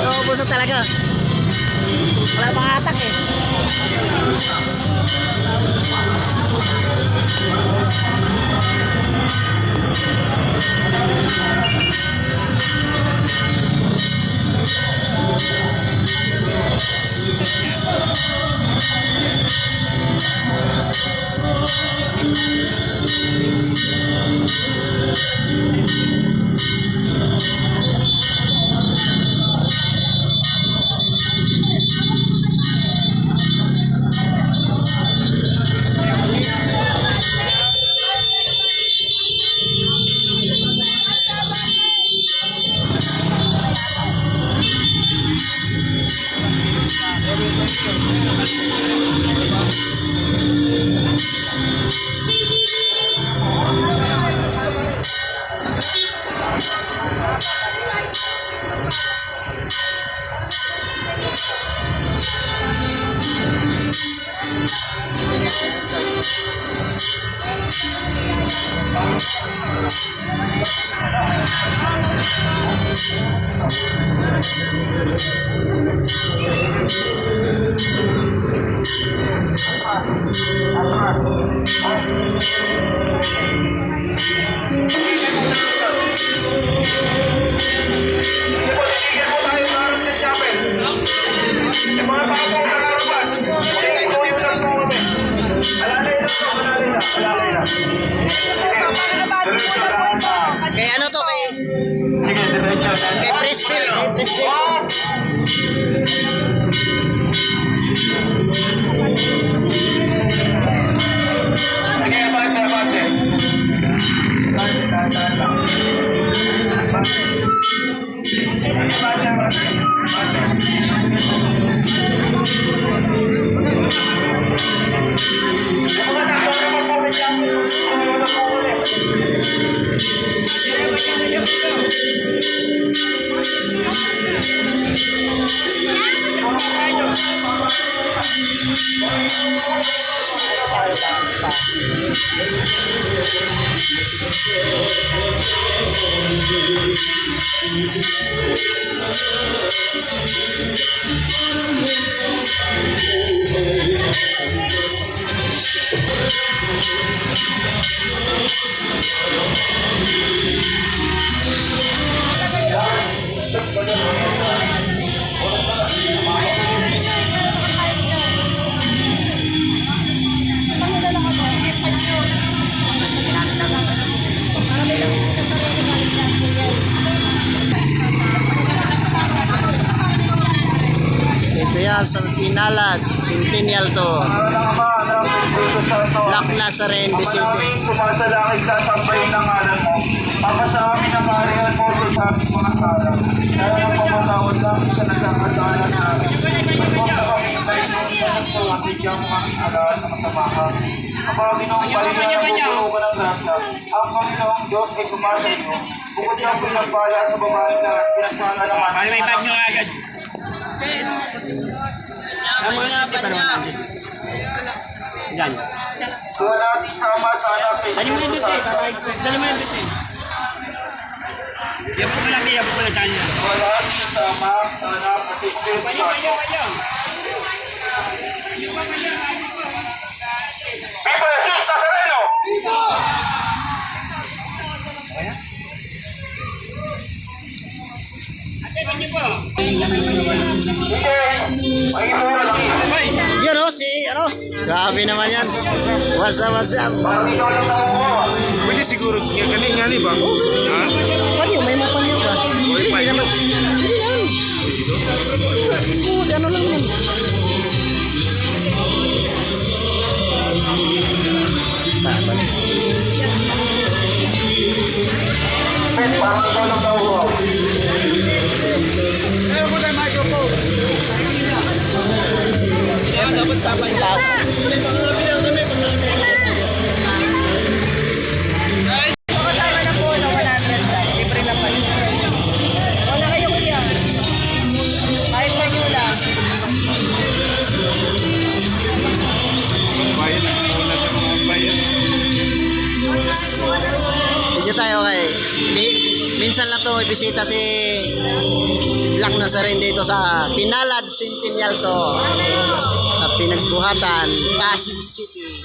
Nauubusan talaga. Wala pang atak eh. Kay ano to kay? Kay Presville, kay Presville. Ito yan sa Pinalad, Centennial to. Black Nazarene, Vicente. Sumasalakay sa sampayin ng ngalan mo. Papa sa amin ang karihan mo sa ating mga sala. Kaya ang pamatawad lang sa nagkakasala namin. Huwag na kami tayo sa bigyan mo ang alaan ng kasamahan. Kapag Panginoong balihan ang bubuo ng grasya, ang Panginoong Diyos ay kumasa iyo. Bukod na po ng pala sa babae na pinasana naman. Ay, may tag nyo agad. Yan. Kaya natin sama sana kay Dali mo yung dito eh. Dali mo yung dito eh. Yan po lang yan po lang dyan. wala natin sama sana kasi Ayaw. Viva Jesus Nazareno! Yun o, si ano? Grabe naman yan. What's up? Pwede siguro gani ba? Ha? Panyo, may mapanyo ka. Hindi naman. Hindi yan. Siguro, ano lang yan. Usapan yung tao. Kasama na po ng 100 lang. Libre na pa yun. Wala kayo kuya. Kahit pa nyo lang. Bayan, wala sa mga bayan. Dito tayo kay minsan lang to ibisita si Black Nazarene dito sa Pinalad Centennial to. Sa pinagbuhatan, Pasig City.